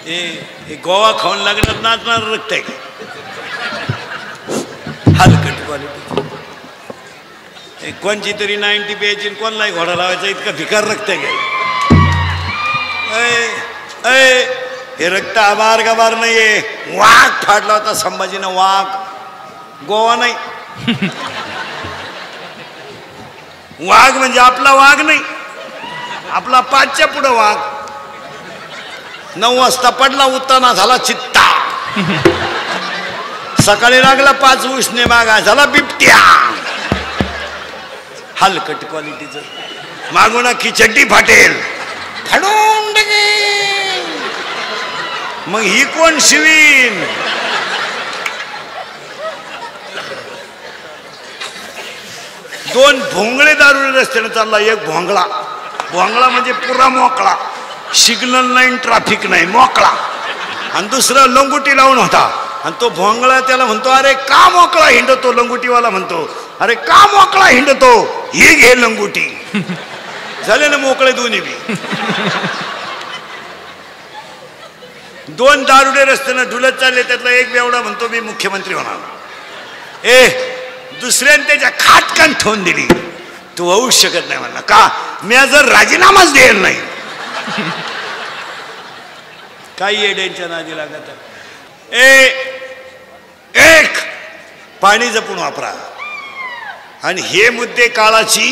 हे गोवा खाऊन लागणार नाचणार रक्त आहे का? हलकट क्वालिटी कोणची तरी 90 प्यायची कोणलाही घोडा लावायचा इतका भिकार रक्त आहे का? हे रक्त आभार गबार नाहीये. वाघ फाडला होता संभाजीनं, वाघ. गोवा नाही. वाघ म्हणजे आपला वाघ नाही, आपला 5च्या पुढं वाघ. 9 वाजता पडला, उत्ताना झाला चित्ता. सकाळी लागला 5 उसने मागा झाला बिबट्या. हलकट क्वालिटीचं. मागून खिचडी फाटेल, फाडून टाकेल. मग ही कोण शिवीन? दोन भोंगळे दारू रस्त्याने चालला. एक भोंगळा, भोंगळा म्हणजे पुरा मोकळा, सिग्नल नाही, ट्रॅफिक नाही, मोकळा. आणि दुसरा लंगुटी लावून होता. आणि तो भोंगळा त्याला म्हणतो, अरे का मोकळा हिंडतो? लंगुटीवाला म्हणतो, अरे का मोकळा हिंडतो? ही घे लंगुटी. झाले ना मोकळे दोन्ही बी. दोन दारुडे रस्त्याने ढुलत चालले. त्यातला एक बेवडा म्हणतो मी मुख्यमंत्री होणार. दुसऱ्याने त्याच्या खाटकान ठेवून दिली. तू होऊ शकत नाही म्हणला. का? मी जर राजीनामाच देईल नाही. काही येड्यांच्या नादी लागत. एक पाणी जपून वापरा. आणि हे मुद्दे काळाची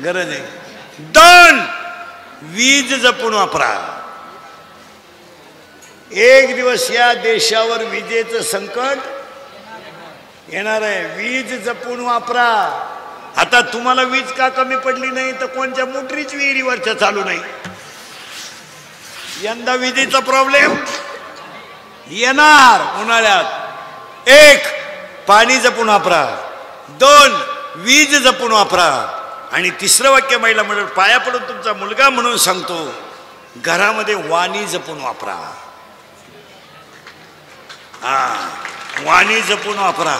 गरज आहे. 2 वीज जपून वापरा. एक दिवस या देशावर विजेचं संकट येणार आहे. वीज जपून वापरा. आता तुम्हाला वीज का कमी पडली नाही? तर कोणत्या मोटरीच विहिरीवरच्या चालू नाही. यंदा विजेचा प्रॉब्लेम येणार उन्हाळ्यात. 1 पाणी जपून वापरा. 2 वीज जपून वापरा. आणि 3रं वाक्य महिला मंडळ पाया पडून तुमचा मुलगा म्हणून सांगतो, घरामध्ये वाणी जपून वापरा. वाणी जपून वापरा.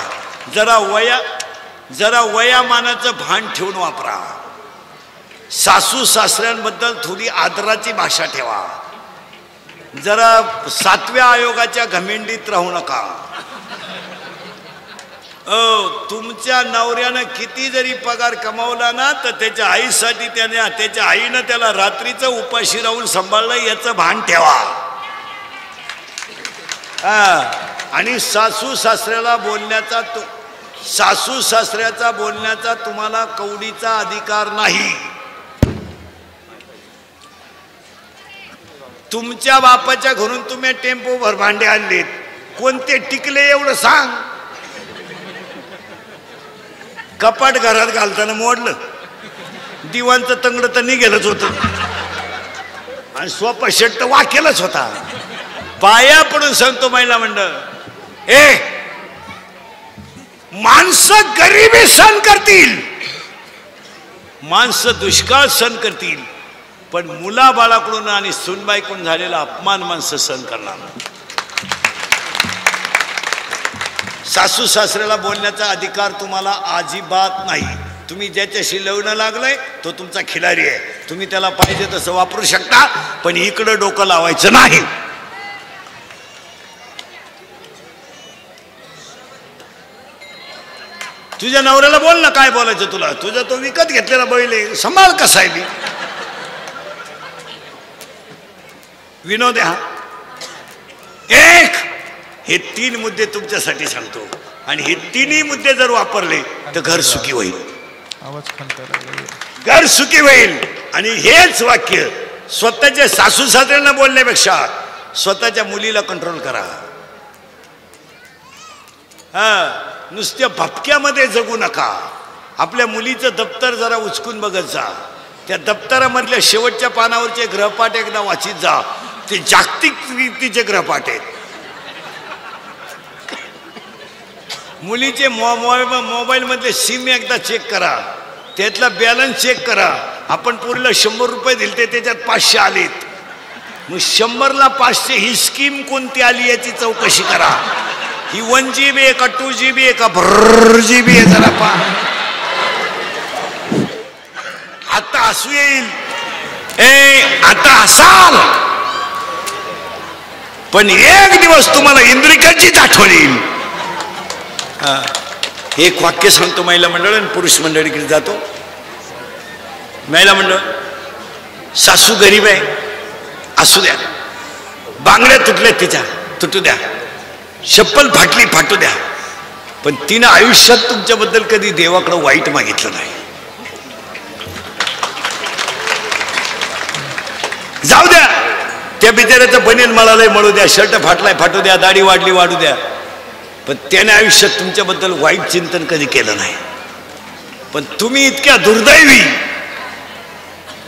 जरा वयामानाचं भान ठेवून वापरा. सासू सासऱ्यांबद्दल थोडी आदराची भाषा ठेवा. जरा 7व्या आयोगाच्या घमेंडीत राहू नका. तुमच्या नवऱ्यानं किती जरी पगार कमावला ना, तर त्याच्या आईसाठी त्याच्या आईनं त्याला रात्रीचं उपाशी राहून सांभाळलं, याचं भान ठेवा. आणि सासू सासऱ्याचा बोलण्याचा तुम्हाला कवडीचा अधिकार नाही. तुमच्या बापाच्या घरून तुम्ही टेम्पो भर भांडे आणलेत, कोणते टिकले एवढं सांग. कपाट घरात घालताना मोडलं, दिवाणचं तंगड तर निघेलच होतं, आणि सोपा शर्ट वाकेलच होता. पाया पडून सांगतो महिला मंडळ, माणसं गरिबी सहन करतील, माणसं दुष्काळ सहन करतील, पण मुलाबाळाकडून आणि सुनबाईकडून झालेला अपमान माणसं सहन करणार. सासू सासऱ्याला बोलण्याचा अधिकार तुम्हाला अजिबात नाही. तुम्ही ज्याच्याशी लग्न लागलंय तो तुमचा खिलारी आहे, तुम्ही त्याला पाहिजे तसं वापरू शकता, पण इकडं डोकं लावायचं नाही. तुझ्या नवऱ्याला बोल ना, काय बोलायचं तुला, तुझा तो विकत घेतलेला बैल आहे, सांभाळ कसा आहे. विनोद हा एक, हे 3 मुद्दे तुमच्यासाठी सांगतो, आणि हे 3ही मुद्दे जर वापरले तर घर सुखी होईल. घर सुखी होईल. आणि हेच वाक्य स्वतःच्या सासू सासऱ्यांना बोलण्यापेक्षा स्वतःच्या मुलीला कंट्रोल करा. नुसत्या भपक्यामध्ये जगू नका. आपल्या मुलीचं दप्तर जरा उचकून बघत जा. त्या दप्तरामधल्या शेवटच्या पानावरचे ग्रहपाठ एकदा वाचित जा. ते जागतिक रीतीचे ग्रहपाठ आहेत. मुलीचे मोबाईल मधले सिम एकदा चेक करा, त्यातला बॅलन्स चेक करा. आपण पुरीला 100 रुपये दिले, त्याच्यात 500 आलेत. मग 100ला 500 ही स्कीम कोणती आली याची चौकशी करा. ही 1 GB आहे का 2 GB आहे का GB आहे, जरा पहा. आता हसू येईल, आता हसाल. पण एक दिवस तुम्हाला इंद्रिकाचीच आठवण येईल. एक वाक्य सांगतो महिला मंडळ आणि पुरुष मंडळीकडे जातो. महिला मंडळ, सासू गरीब आहे असू द्या, बांगड्या तुटल्या तिच्या तुटू द्या, चप्पल फाटली फाटू द्या, पण तिनं आयुष्यात तुमच्याबद्दल कधी देवाकडे वाईट मागितलं नाही. जाऊ द्या, त्या बिचाऱ्याचं बनेन मळालंय मळू द्या, शर्ट फाटलाय फाटू द्या, दाढी वाढली वाढू द्या, पण त्याने आयुष्यात तुमच्याबद्दल वाईट चिंतन कधी केलं नाही. पण तुम्ही इतक्या दुर्दैवी,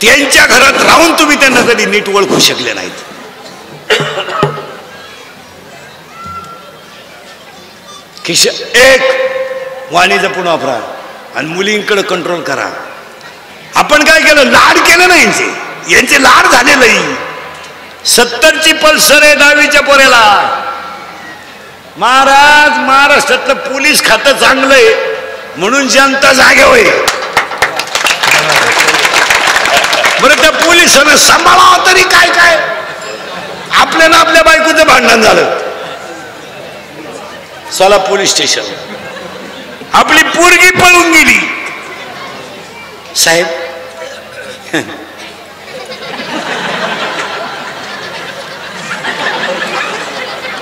त्यांच्या घरात राहून तुम्ही त्यांना कधी नीट ओळखू शकले नाहीत. एक वाणी जपून वापरा आणि मुलींकडे कंट्रोल करा. आपण काय केलं, लाड केलं नाही यांचे लाड झालेलं. 70ची पल्सर आहे 10वीच्या पोऱ्याला. महाराज, महाराष्ट्रातलं पोलीस खातं चांगलंय म्हणून जनता जागे होय. बरं, त्या पोलिसांना सांभाळावं तरी काय काय. आपल्याला आपल्या बायकोचं भांडण झालं, चला पोलीस स्टेशन. आपली पोरगी पळून गेली. साहेब,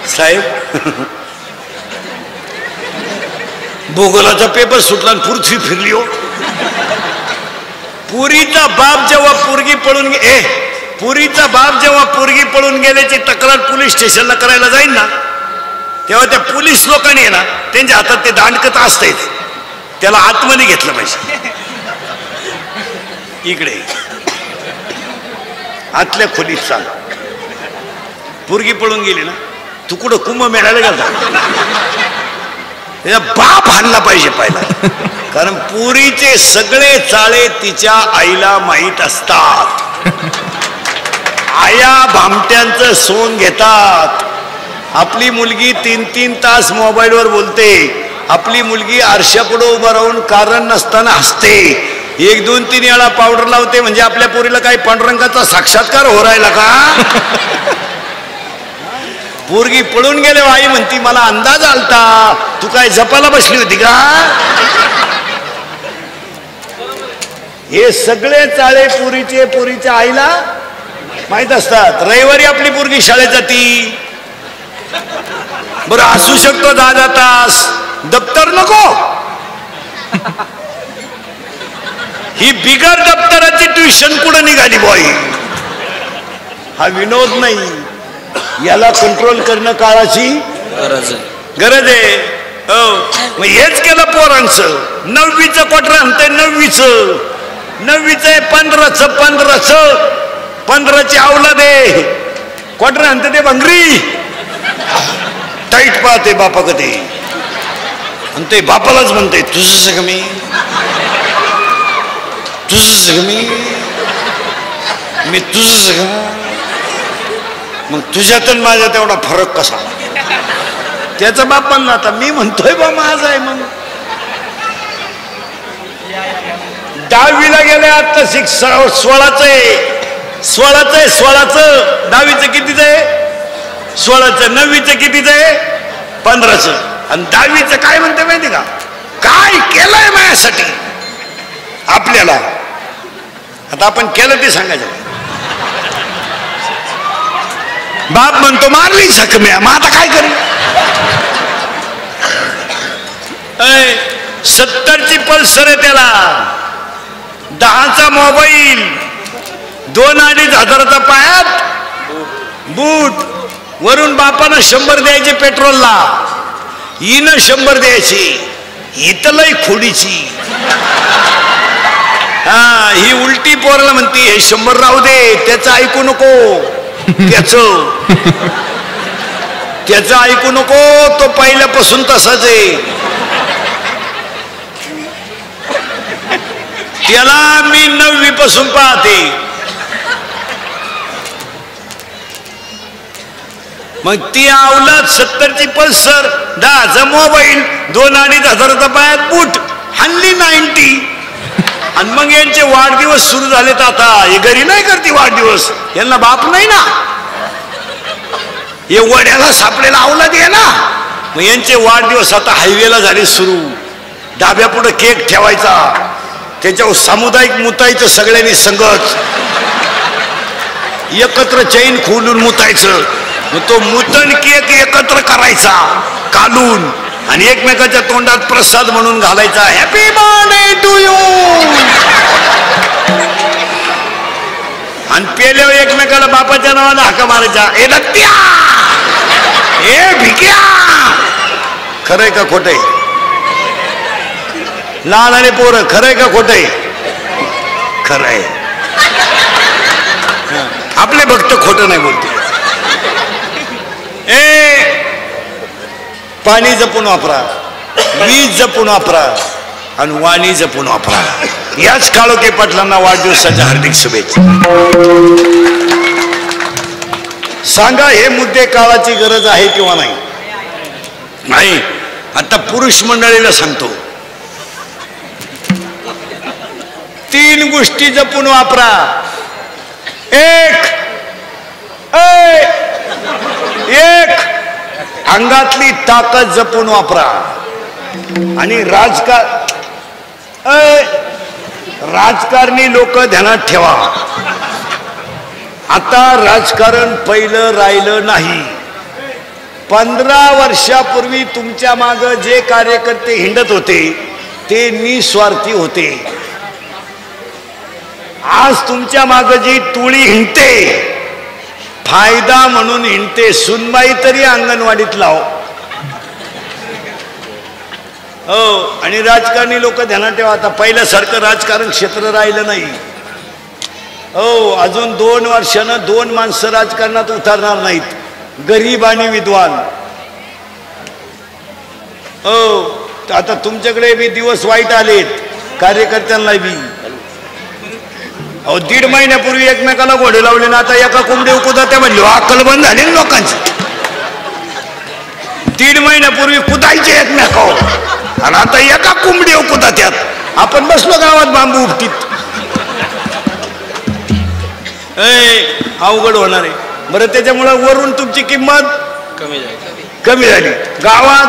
साहेब, भूगोलाचा पेपर सुटला आणि पृथ्वी फिरली हो. पुरीचा बाप जेव्हा पोरगी पळून पुरीचा बाप जेव्हा पोरगी पळून गेल्याची तक्रार पोलीस स्टेशनला करायला जाईल ना, तेव्हा त्या पोलीस लोकांनी ना त्यांच्या हातात ते दांडकत असतेच, त्याला आतमध्ये घेतलं पाहिजे. इकडे आतल्या खोलीत चाल. पोरगी पळून गेली ना, तू कुठं कुंभमेळ्याला गेला, त्याचा बाप हाणला पाहिजे पहिला. कारण पुरीचे सगळे चाळे तिच्या आईला माहीत असतात. आया भामट्यांचं सोंग घेतात. आपली मुलगी 3-3 तास मोबाईलवर बोलते. आपली मुलगी आरशापुढे उभं राहून कारण नसताना हसते. 1-2-3 वेळा पावडर लावते. म्हणजे आपल्या पोरीला काही पांडुरंगाचा साक्षात्कार हो राहिला का? पोरगी पळून गेले, आई म्हणती मला अंदाज आलता, तू काय जपाला बसली होती का? हे सगळे चाळे पुरीचे पुरीच्या आईला माहित असतात. रविवारी आपली पोरगी शाळेत जाती. बरं, असू शकतो 10 तास, दप्तर नको. ही बिगर दप्तराची ट्युशन कुठं निघाली बॉई? हा विनोद नाही, याला कंट्रोल करणं काळाची गरज आहे. हो, मग हेच केलं पोरांचं. 9वीचं क्वार्टर आणतंय, 9वीचं आहे 15ची अवलाद आहे. क्वार्टर आणते ते भंगरी टाईट पाहते बापा कधी, आणि ते बापालाच म्हणते तुझं सगळं मी, तुझं सगळं मी तुझं सगळं. मग तुझ्यात माझ्यात एवढा फरक कसा? त्याचा बाप म्हणला, आता मी म्हणतोय बा माझा आहे. मग 10वीला गेले, आता 16चं आहे. 10वीचं कितीच आहे? 16चं. 9वीचं कितीच आहे? 15चं. आणि 10वीचं काय म्हणते माहिती का? काय केलंय माझ्यासाठी आपल्याला. आता आपण केलं ते सांगायचं. बाप म्हणतो मारली जखम्या, मग आता काय करू? 70ची पल्सर आहे त्याला, 10चा मोबाईल, 2-2.5 हजाराचा पायात बूट. वरून बापानं 100 द्यायचे पेट्रोलला, हिनं 100 द्यायची. इथं लई खोडीची. हा, ही उलटी पोरला म्हणती हे 100 राहू दे, त्याचं ऐकू नको. त्याचं ऐकू नको, तो पहिल्यापासून तसाच आहे. त्याला मी 9वी पासून पाहते. मग ती अवलाद 70ची पल्सर, 10चा मोबाईल, 2-2.5 हजाराचा पायात बूट, हल्ली 90. आणि मग यांचे वाढदिवस सुरू झालेत. आता हे घरी नाही करते वाढदिवस, यांना बाप नाही ना. हे वड्याला सापडेला अवलाद आहे ना. मग यांचे वाढदिवस आता हायवेला झाले सुरू. डाब्यापुढे केक ठेवायचा, त्याच्यावर सामुदायिक मुतायचं सगळ्यांनी संगत, एकत्र चैन खोलून मुतायचं. मग तो मुतन केक एकत्र करायचा कालून आणि एकमेकाच्या तोंडात प्रसाद म्हणून घालायचा. Happy birthday to you. आणि पेल्यावर एकमेकाला बापाच्या नावाने हाका मारायचा. ए दत्त्या, ए भिक्या. खरंय का खोटंय? लहान आणि पोरं, खरंय का खोटंय? खरंय. आपले भक्त खोटं नाही बोलते. पाणी जपून वापरा, वीज जपून वापरा आणि वाणी जपून वापरा. याच काळोखे पाटलांना वाढदिवसाच्या हार्दिक शुभेच्छा. सांगा, हे मुद्दे काळाची गरज आहे किंवा नाही? नाही. आता पुरुष मंडळीला सांगतो, 3 गोष्टी जपून वापरा. एक अंगातली ताकद जपून वापरा. आणि राजकारणी लोक ध्यानात ठेवा, आता राजकारण पहिलं राहिलं नाही. 15 वर्षापूर्वी तुमच्या मागे जे कार्यकर्ते हिंडत होते ते निस्वार्थी होते. आज तुमच्या मागे जी टोळी हिंडते फायदा म्हणून हिंडते. सुनबाई तरी अंगणवाडीत लाव. हो. आणि राजकारणी लोक ध्यानात ठेवा, आता पहिल्यासारखं राजकारण क्षेत्र राहिलं नाही. हो. अजून 2 वर्षानं 2 माणसं राजकारणात उतरणार नाहीत, गरीब आणि विद्वान. हो. आता तुमच्याकडे बी दिवस वाईट आलेत, कार्यकर्त्यांना बी. अहो, 1.5 महिन्यापूर्वी एकमेकाला घोडे लावले ना, आता एका कोंबडी कुदात्या म्हणले अक्कल बंद झाली ना लोकांची. 1.5 महिन्यापूर्वी कुदायचे एकमेकावर आणि आता एका कोंबडी कुदात्यात. आपण बसलो गावात बांबू उपटीत. अवघड होणार आहे. बरं, त्याच्यामुळे वरून तुमची किंमत कमी झाली, गावात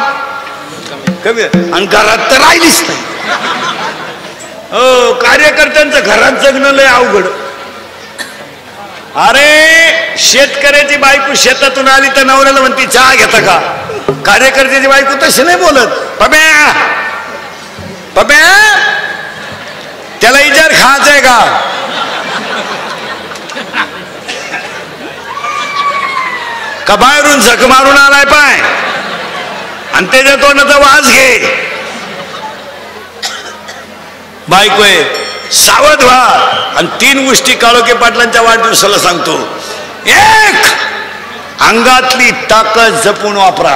कमी, आणि घरात तर राहिलीच नाही. हो. कार्यकर्त्यांचं घरात जगणं लय अवघड. अरे, शेतकऱ्याची बायको शेतातून आली तर नवऱ्याला म्हणती चहा घेता का? कार्यकर्त्याची बायको तशी नाही बोलत. पब्या पब्या, त्याला इजार खायचंय का? का बाहेरून झक मारून आलाय पाय आणि त्याच्या तोंडाचा वास घे. बायको आहे, सावध व्हा. आणि 3 गोष्टी काळोखे पाटलांच्या वाढदिवसाला सांगतो. 1, अंगातली ताकद जपून वापरा.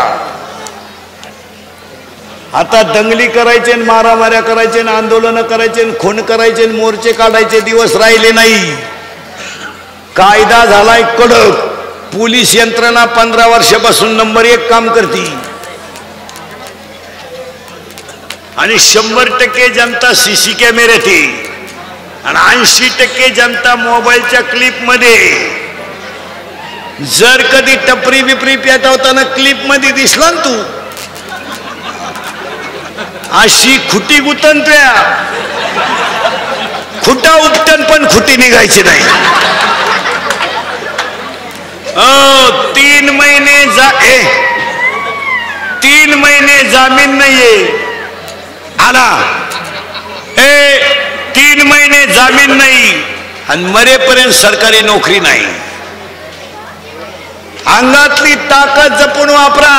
आता दंगली करायचे, मारामाऱ्या करायचे, आंदोलन करायचे, खून करायचे, मोर्चे काढायचे दिवस राहिले नाही. कायदा झालाय कडक. पोलीस यंत्रणा 15 वर्षापासून नंबर 1 काम करती. आणि 100% जनता CC कॅमेऱ्यात आहे आणि 80% जनता मोबाईलच्या क्लिप मध्ये. जर कधी टपरी बिपरी पेटवताना क्लिप मध्ये दिसला ना तू, अशी खुटी गुतनत्या, खुटा उपटन पण खुटी निघायची नाही. 3 महिने जामीन नाहीये आला. 3 महिने जामीन नाही आणि मरेपर्यंत सरकारी नोकरी नाही. अंगातली ताकद जपून वापरा.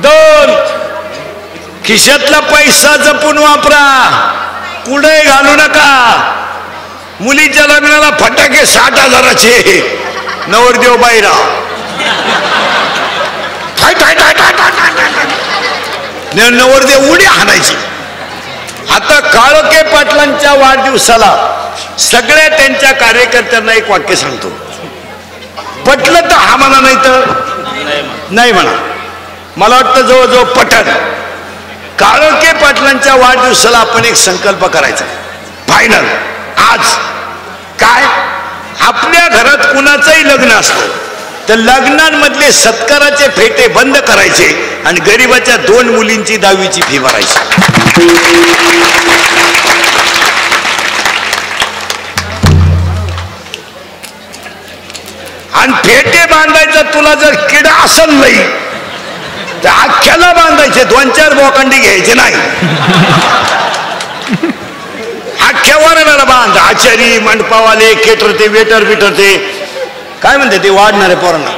2, खिशातला पैसा जपून वापरा. कुठे घालू नका. मुलीच्या लग्नाला फटाके 60,000चे, नवरदेव बाहेर नवरदेव उडी हाणायची. आता काळोखे पाटलांच्या वाढदिवसाला सगळ्या त्यांच्या कार्यकर्त्यांना एक वाक्य सांगतो. पटलं तर हा म्हणा, नाही तर नाही म्हणा. मला वाटतं जवळजवळ पटन. काळोखे पाटलांच्या वाढदिवसाला आपण एक संकल्प करायचा फायनल. आज काय, आपल्या घरात कुणाचंही लग्न असतं, तर लग्नांमधले सत्काराचे फेटे बंद करायचे आणि गरिबाच्या 2 मुलींची 10वीची फी भरायची. आणि फेटे बांधायचा तुला जर किडा असेल नाही तर अख्ख्याला बांधायचे, 2-4 बोकांडी घ्यायचे नाही. अख्ख्या वरणाला बांध. आचारी, मंडपावाले, केटरते, वेटर बिटरते, काय म्हणते ते वाढणारे पोरांना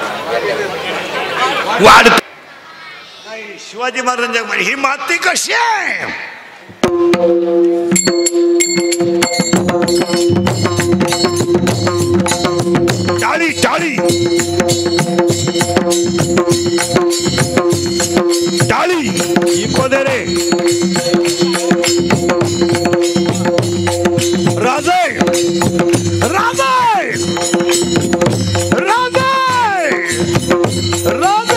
वाढ. शिवाजी महाराजांच्या म्हणे ही माती कशी आहे. टाळी टाळी टाळी इको दे रे. राजे राजे राजे राजे.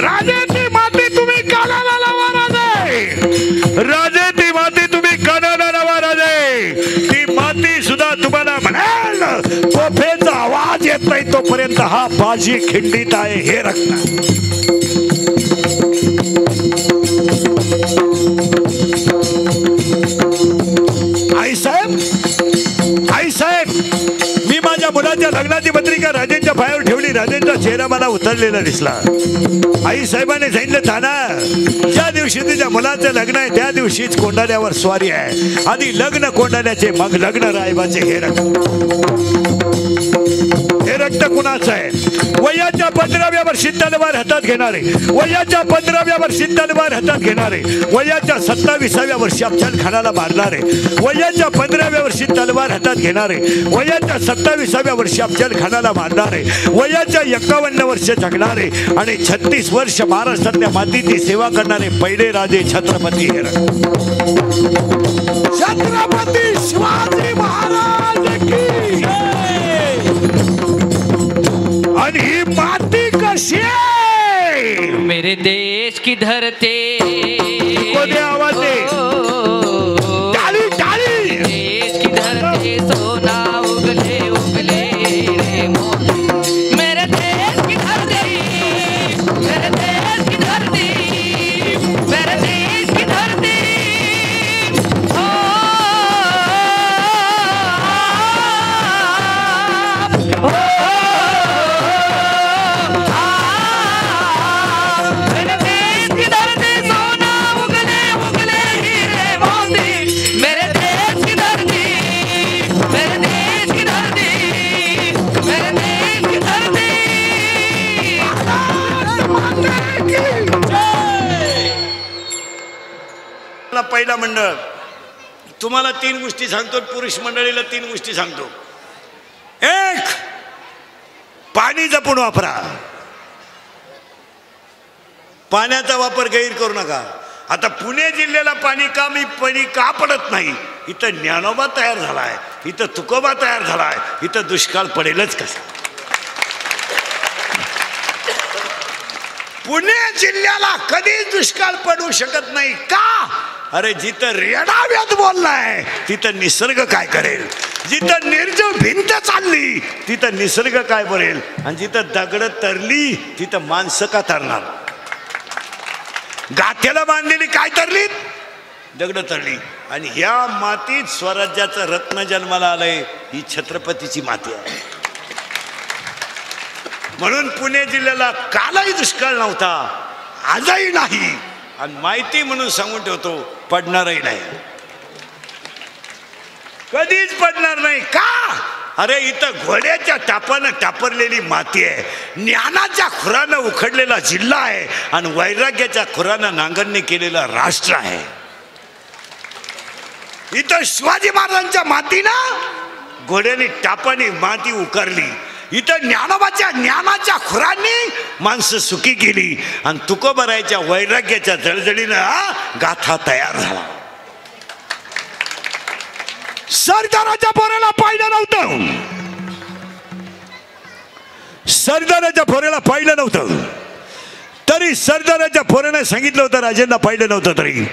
राजे ती माती तुम्ही कानाला लावा. राजे ती माती सुद्धा तुम्हाला म्हणाल तोफेचा आवाज येत नाही तोपर्यंत हा बाजी खिंडीत आहे हे रक्त. आई साहेब मी माझ्या मुलाच्या लग्नाची पत्रिका राजेंच्या पायावर ठेवली. राजेंचा चेहरा मला उतरलेला दिसला. आई साहेबांनी सांगितलं थाना ज्या दिवशी तिच्या मुलाचं लग्न आहे त्या दिवशीच कोंडाण्यावर स्वारी आहे. आधी लग्न कोंडाण्याचे मग लग्न रायबाचे. हे रक्त कुणाचं आहे. वयाच्या 15व्या वर्षी तलवार हातात घेणारे, वयाच्या 15व्या वर्षी तलवार हातात घेणारे, वयाच्या 27व्या वर्षी अफजल खानाला मारणारे, वयाच्या 15व्या वर्षी तलवार हातात घेणारे, वयाच्या 27व्या वर्षी अफजल खानाला मारणारे, वयाच्या 51 वर्ष जगणारे आणि 36 वर्ष महाराष्ट्रातल्या मातीची सेवा करणारे पहिले राजे छत्रपती छत्रपती शिवाजी महाराज की. आणि ही माती कशी आहे. मेरे देश की धरती आवाज दे. टाळी टाळी. देश की धरती सोना उगले उगले रे मोती. मेरे देश की धरती, मेरे देश की धरती, मेरे देश की धरती. पहिला मंडळ तुम्हाला 3 गोष्टी सांगतो. पुरुष मंडळीला 3 गोष्टी सांगतो. 1 पाणी जपून वापरा. पाण्याचा वापर गैर करू नका. आता पुणे जिल्ह्याला पाणी का पडत नाही. इथं ज्ञानोबा तयार झालाय, इथं तुकोबा तयार झालाय, इथं दुष्काळ पडेलच कसा. पुणे जिल्ह्याला कधीच दुष्काळ पडू शकत नाही. का. अरे जिथं रेडाव्यात बोललाय तिथं निसर्ग काय करेल. जिथं निर्जीव भिंत चालली तिथं निसर्ग काय बरेल. आणि जिथं दगड तरली तिथं माणसं का तरणार. गाथ्याला बांधलेली काय तरली, दगड तरली. आणि ह्या मातीत स्वराज्याचं रत्न जन्माला आलंय. ही छत्रपतीची माती आहे. म्हणून पुणे जिल्ह्याला कालही दुष्काळ नव्हता, आजही नाही. आणि माहिती म्हणून सांगून ठेवतो पडणारही नाही, कधीच पडणार नाही. का. अरे इथं घोड्याच्या टापानं टापरलेली माती आहे. ज्ञानाच्या खुरानं उखडलेला जिल्हा आहे आणि वैराग्याच्या खुरानं नांगरणी केलेला राष्ट्र आहे. इथं शिवाजी महाराजांच्या मातीनं घोड्याने टापाने माती उकरली. इथं ज्ञानाच्या खुरांनी माणसं सुखी केली आणि तुकोबारायच्या वैराग्याच्या जळजळीनं गाथा तयार झाला. सरदाराच्या पोराला पाहिलं नव्हतं, सरदाराच्या पोराला पाहिलं नव्हतं तरी सरदाराच्या पोराने सांगितलं होतं राजेंना पाहिलं नव्हतं तरी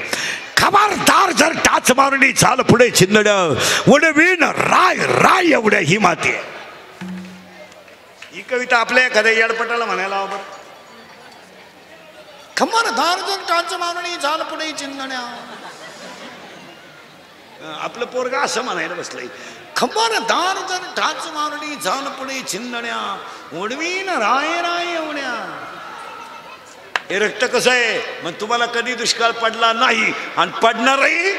खबरदार जर टाच मारणी चाल पुढे चिंदड्या उडवीन राय राय एवढ्या ही माती. ही कविता आपल्या एखाद्या येडपटाला म्हणायला हवं बरं. खबरदार जर टाच मारणी चाल पुढे चिंदड्या. आपलं पोरगा असं म्हणायला बसलंय, खबरदार जर टाच मारणी चाल पुढे चिंदड्या उडवीन राय राय एवढ्या. हे रक्त कसं आहे, मग तुम्हाला कधी दुष्काळ पडला नाही आणि पडणारही